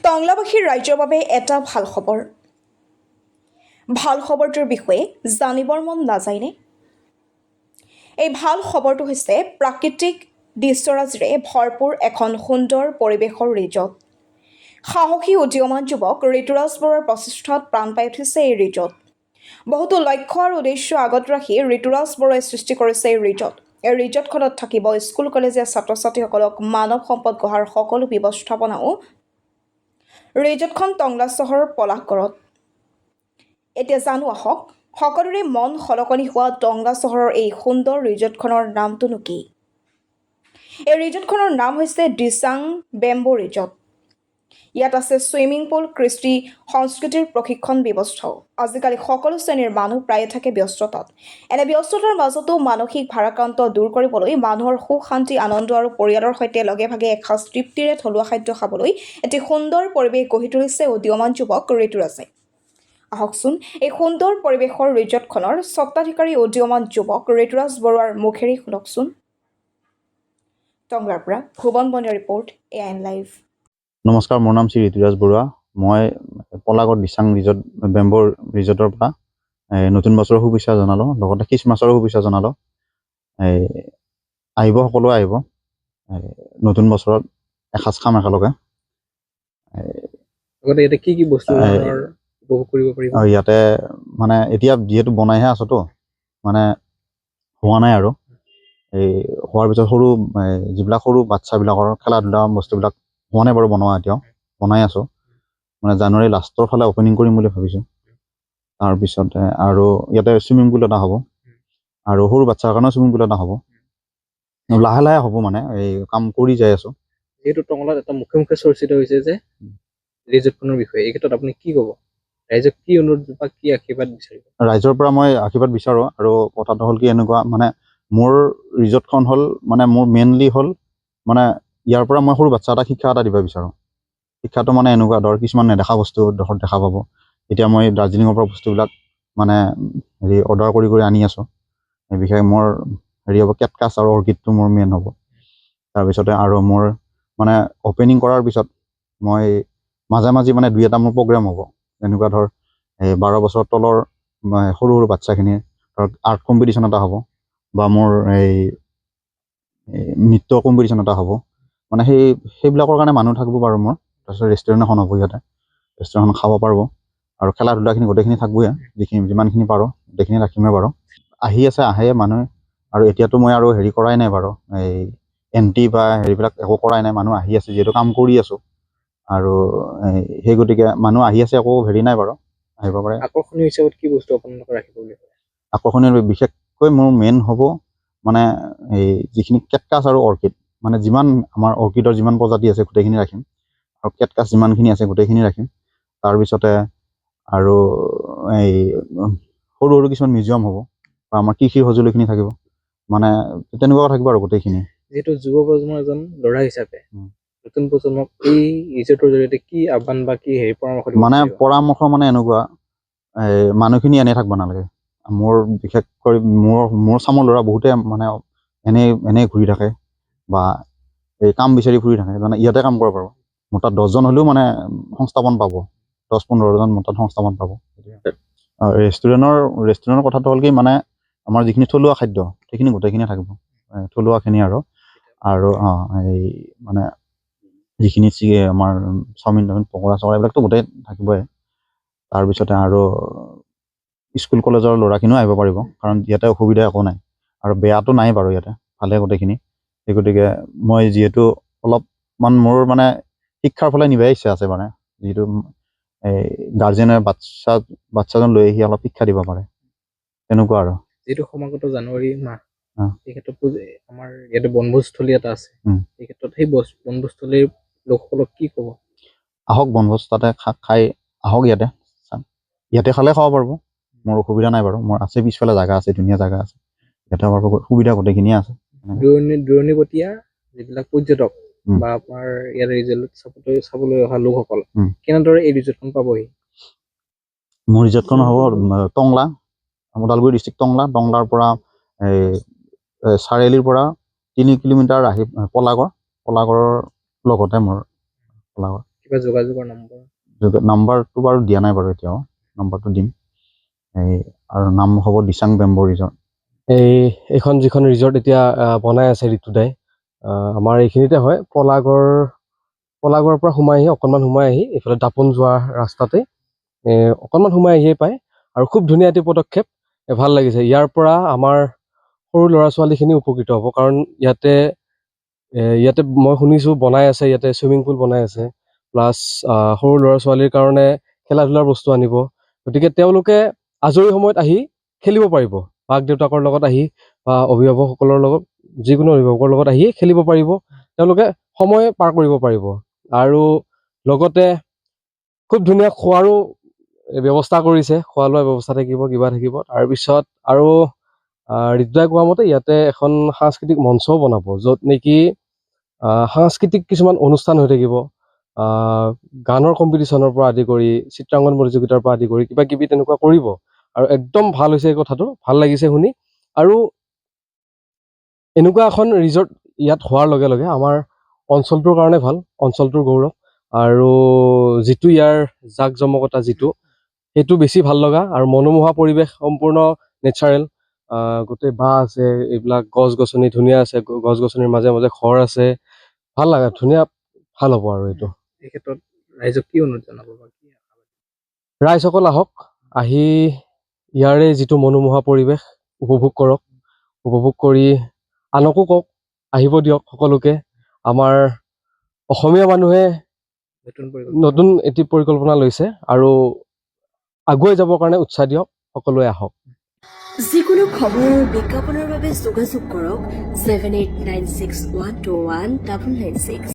টংলাবাসী ৰাজ্যৰ বাবে এটা ভাল খবৰ। ভাল খবৰটোৰ বিষয়ে জানিবৰ মন নাযায়নে? এই ভাল খবৰটো হৈছে প্ৰাকৃতিক দৃশ্যৰাজিৰে ভৰপূৰ এখন সুন্দৰ পৰিৱেশৰ ৰিজৰ্ট। সাহসী উদীয়মান যুৱক ঋতুৰাজ বৰুৱাৰ প্ৰচেষ্টাত প্ৰাণ পাই উঠিছে এই ৰিজৰ্ট। বহুতো লক্ষ্য আৰু উদ্দেশ্য আগত ৰাখি ঋতুৰাজ বৰুৱাই সৃষ্টি কৰিছে এই ৰিজৰ্ট। এই ৰিজৰ্টখনত থাকিব স্কুল কলেজীয়া ছাত্ৰ ছাত্ৰীসকলক মানৱ সম্পদ গঢ়াৰ সকলো ব্যৱস্থাপনাও। ৰিজৰ্টখন টংলা চহৰৰ পলাশগড়ত। এতিয়া জানো আহক, সকলোৰে মন সলকনি হোৱা টংলা চহৰৰ এই সুন্দৰ ৰিজৰ্টখনৰ নামটোনো কি? এই ৰিজৰ্টখনৰ নাম হৈছে দিচাং বেম্বো ৰিজৰ্ট। ইয়াত আছে ছুইমিং পুল, কৃষ্টি সংস্কৃতিৰ প্ৰশিক্ষণ ব্যৱস্থাও। আজিকালি সকলো শ্ৰেণীৰ মানুহ প্ৰায়ে থাকে ব্যস্ততাত। এনে ব্যস্ততাৰ মাজতো মানসিক ভাৰাক্ৰান্ত দূৰ কৰিবলৈ মানুহৰ সুখ শান্তি আনন্দ আৰু পৰিয়ালৰ সৈতে লগে ভাগে এসাঁজ তৃপ্তিৰে থলুৱা খাদ্য খাবলৈ এটি সুন্দৰ পৰিৱেশ গঢ়ি তুলিছে উদীয়মান যুৱক ঋতুৰাজে। আহকচোন এই সুন্দৰ পৰিৱেশৰ ৰিজৰ্টখনৰ স্বত্বাধিকাৰী উদীয়মান যুৱক ঋতুৰাজ বৰুৱাৰ মুখেৰে শুনকচোন। টংলাৰ পৰা ভুৱন বনিয়া ৰিপৰ্ট, AIN লাইভ। নমস্কাৰ, মোৰ নাম শ্ৰী ঋতুৰাজ বৰুৱা। মই পলাগড় দিচাং বেম্বো ৰিজৰ্টৰ পৰা নতুন বছৰৰ শুভেচ্ছা জনালোঁ, লগতে খ্ৰীষ্টমাছৰো শুভেচ্ছা জনালোঁ। আহিব, সকলোৱে আহিব নতুন বছৰত এসাঁজ খাম একেলগে। ইয়াতে কি কি বস্তু উপভোগ কৰিব পাৰিব? ইয়াতে মানে এতিয়া যিহেতু বনাইহে আছোতো, মানে হোৱা নাই আৰু এই হোৱাৰ পিছত সৰু যিবিলাক সৰু বাচ্ছাবিলাকৰ খেলা ধূলা বস্তুবিলাক হোৱা নাই বাৰু বনোৱা, এতিয়াও বনাই আছোঁ। মানে জানুৱাৰী লাষ্টৰ ফালে অপেনিং কৰিম বুলি ভাবিছোঁ। তাৰপিছতে আৰু ইয়াতে চুইমিং পুল এটা হ'ব, আৰু সৰু বাচ্ছাৰ কাৰণেও চুইমিং পুল এটা হ'ব। লাহে লাহে হ'ব, মানে এই কাম কৰি যাই আছোঁ। যিহেতু টংলাত এটা মুখে মুখে চৰ্চিত হৈছে যে ৰিজৰ্টখনৰ বিষয়ে, এই ক্ষেত্ৰত আপুনি কি ক'ব? ৰাইজক কি অনুৰোধ বা কি আশীৰ্বাদ বিচাৰিব? ৰাইজৰ পৰা মই আশীৰ্বাদ বিচাৰোঁ। আৰু কথাটো হ'ল কি, এনেকুৱা মানে মোৰ ৰিজৰ্টখন হ'ল মানে মোৰ মেইনলি হ'ল মানে ইয়াৰ পৰা মই সৰু বাচ্ছা এটা শিক্ষা এটা দিব বিচাৰোঁ। শিক্ষাটো মানে এনেকুৱা ধৰ কিছুমান নেদেখা বস্তু ডোখৰত দেখা পাব। এতিয়া মই দাৰ্জিলিঙৰ পৰা বস্তুবিলাক মানে অৰ্ডাৰ কৰি আনি আছোঁ। বিশেষ মোৰ হ'ব কেটকাছ আৰু অৰ্কিডটো মোৰ মেইন হ'ব। তাৰপিছতে আৰু মোৰ মানে অপেনিং কৰাৰ পিছত মই মাজে মাজে মানে দুই এটা মোৰ প্ৰগ্ৰেম হ'ব। এনেকুৱা ধৰ 12 বছৰৰ তলৰ সৰু সৰু বাচ্ছাখিনিৰ ধৰক আৰ্ট কম্পিটিশ্যন এটা হ'ব, বা মোৰ নৃত্য কম্পিটিশ্যন এটা হ'ব। মানে সেইবিলাকৰ কাৰণে মানুহ থাকিব বাৰু মোৰ। তাৰপিছত ৰেষ্টুৰেণ্ট এখন হ'ব, ইয়াতে ৰেষ্টুৰেণ্টখন খাব পাৰিব, আৰু খেলা ধূলাখিনি গোটেইখিনি থাকবই। যিমানখিনি পাৰোঁ গোটেইখিনি ৰাখিমেই বাৰু। আহে মানুহে। আৰু এতিয়াতো মই আৰু কৰাই নাই বাৰু, এই এণ্টি বা হেৰিবিলাক একো কৰাই নাই। মানুহ আহি আছে যিহেতু কাম কৰি আছোঁ, আৰু সেই গতিকে মানুহ আহি আছে, একো নাই বাৰু, আহিব পাৰে। আকৰ্ষণীয় হিচাপত কি বস্তু আপোনালোকে ৰাখিব বুলি ভাবে? আকৰ্ষণীয় বিশেষকৈ মোৰ মেইন হ'ব মানে এই যিখিনি কেটকাছ আৰু অৰ্কিড, মানে যিমান আমাৰ অৰ্কিডৰ যিমান প্ৰজাতি আছে গোটেইখিনি ৰাখিম, আৰু কেটকাছ যিমানখিনি আছে গোটেইখিনি ৰাখিম। তাৰপিছতে আৰু এই সৰু সৰু কিছুমান মিউজিয়াম হ'ব, বা আমাৰ কৃষিৰ সঁজুলিখিনি থাকিব, মানে তেনেকুৱা থাকিব আৰু গোটেইখিনি। যিহেতু যুৱ প্ৰজন্মৰ এজন ল'ৰা হিচাপে নতুন প্ৰজন্মক এই ৰিজৰ্টৰ জৰিয়তে কি আহ্বান বা কি পৰামৰ্শ দিব? মানে পৰামৰ্শ মানে এনেকুৱা, মানুহখিনি এনেই থাকিব নালাগে। মোৰ বিশেষকৈ মোৰ চামৰ ল'ৰা বহুতে মানে এনেই ঘূৰি থাকে, বা এই কাম বিচাৰি ফুৰি থাকে। মানে ইয়াতে কাম কৰিব পাৰোঁ। মোৰ তাত 10জন হ'লেও মানে সংস্থাপন পাব, 10-15জন মোৰ তাত সংস্থাপন পাব। ৰেষ্টুৰেণ্টৰ কথাটো হ'ল কি, মানে আমাৰ যিখিনি থলুৱা খাদ্য সেইখিনি গোটেইখিনি থাকিব, থলুৱাখিনি। আৰু এই মানে যিখিনি আমাৰ চাওমিন পকৰা চকৰা এইবিলাকতো গোটেই থাকিবই। তাৰপিছতে আৰু স্কুল কলেজৰ ল'ৰাখিনিও আহিব পাৰিব, কাৰণ ইয়াতে অসুবিধা একো নাই, আৰু বেয়াটো নাই বাৰু, ইয়াতে ভালে গোটেইখিনি। সেই গতিকে মই যিহেতু অলপমান মোৰ মানে শিক্ষাৰ ফালে নিবাই ইচ্ছা আছে, মানে যিহেতু এই গাৰ্জেনে বাচ্ছাজন লৈ আহি অলপ শিক্ষা দিব পাৰে, তেনেকুৱা আৰু। যিহেতু সমাগত জানুৱাৰী মাহ, এই ক্ষেত্ৰত আমাৰ ইয়াতে বনভোজস্থলী এটা আছে, এই ক্ষেত্ৰত সেই বনভোজস্থলীৰ লোকসকলক কি ক'ব? আহক, বনভোজ তাতে খাই আহক। ইয়াতে খালে খাব পাৰিব, মোৰ অসুবিধা নাই বাৰু। মোৰ আছে পিছফালে জেগা আছে, ধুনীয়া জেগা আছে, ইয়াতে সুবিধা গোটেইখিনিয়ে আছে। দূৰণিবতীয়া যিবিলাক পৰ্যটক বা আমাৰ ইয়াৰ ৰিজৰ্ট চাবলৈ অহা লোকসকল কেনেদৰে এই ৰিজৰ্টখন পাবহি? মোৰ ৰিজৰ্টখন হ'ব টংলা, ওদালগুৰি ডিষ্ট্ৰিক্ট টংলাৰ পৰা চাৰিআলিৰ পৰা 3 কিলোমিটাৰ আহি পলাগড়ৰ লগতে মোৰ পলাগড়। কিবা যোগাযোগৰ নম্বৰ? নাম্বাৰটো বাৰু দিয়া নাই বাৰু এতিয়াও, নাম্বাৰটো দিম। আৰু নাম হ'ব দিচাং বেম্বো ৰিজৰ্ট। এইখন যিখন ৰিজৰ্ট এতিয়া বনাই আছে ঋতুদাই, আমাৰ এইখিনিতে হয়, পলাগৰ পৰা সোমাই আহি অকণমান সোমাই আহি এইফালে দাপোন যোৱা ৰাস্তাতে অকণমান সোমাই আহিয়ে পায়। আৰু খুব ধুনীয়া এটি পদক্ষেপ, ভাল লাগিছে। ইয়াৰ পৰা আমাৰ সৰু ল'ৰা ছোৱালীখিনি উপকৃত হ'ব, কাৰণ ইয়াতে মই শুনিছোঁ বনাই আছে, ইয়াতে চুইমিং পুল বনাই আছে, প্লাছ সৰু ল'ৰা ছোৱালীৰ কাৰণে খেলা ধূলাৰ বস্তু আনিব। গতিকে তেওঁলোকে আজৰি সময়ত আহি খেলিব পাৰিব, মাক দেউতাকৰ লগত আহি বা অভিভাৱকসকলৰ লগত, যিকোনো অভিভাৱকৰ লগত আহি খেলিব পাৰিব, তেওঁলোকে সময় পাৰ কৰিব পাৰিব। আৰু লগতে খুব ধুনীয়া খোৱাৰো ব্যৱস্থা কৰিছে, খোৱা লোৱাৰ ব্যৱস্থা থাকিব, কিবা থাকিব। তাৰপিছত আৰু ঋতুদাই কোৱা মতে ইয়াতে এখন সাংস্কৃতিক মঞ্চও বনাব, য'ত নেকি সাংস্কৃতিক কিছুমান অনুষ্ঠান হৈ থাকিব, গানৰ কম্পিটিশ্যনৰ পৰা আদি কৰি চিত্ৰাংকন প্ৰতিযোগিতাৰ পৰা আদি কৰি কিবা কিবি তেনেকুৱা কৰিব। আৰু একদম ভাল হৈছে এই কথাটো, ভাল লাগিছে শুনি। আৰু এনেকুৱা এখন ৰিজৰ্ট ইয়াত হোৱাৰ লগে লগে আমাৰ অঞ্চলটোৰ কাৰণে ভাল, অঞ্চলটোৰ গৌৰৱ। আৰু যিটো ইয়াৰ জাক জমকতা সেইটো বেছি ভাল লগা, আৰু মনোমোহা পৰিৱেশ, সম্পূৰ্ণ নেচাৰেল। গোটেই বাঁহ আছে, এইবিলাক গছ গছনি ধুনীয়া আছে, গছ গছনিৰ মাজে মাজে ঘৰ আছে, ভাল লগা, ধুনীয়া, ভাল হ'ব। আৰু এইটো এই ক্ষেত্ৰত ৰাইজক কি অনুৰোধ জনাব? ৰাইজসকল আহক, আহি ইয়াৰে যিটো মনোমোহা পৰিৱেশ উপভোগ কৰক, উপভোগ কৰি আনকো কওক, আহিব দিয়ক সকলোকে। আমাৰ অসমীয়া মানুহে নতুন এটি পৰিকল্পনা লৈছে, আৰু আগুৱাই যাবৰ কাৰণে উৎসাহ দিয়ক, সকলোৱে আহক। যিকোনো খবৰ আৰু বিজ্ঞাপনৰ বাবে যোগাযোগ কৰক 7896121996।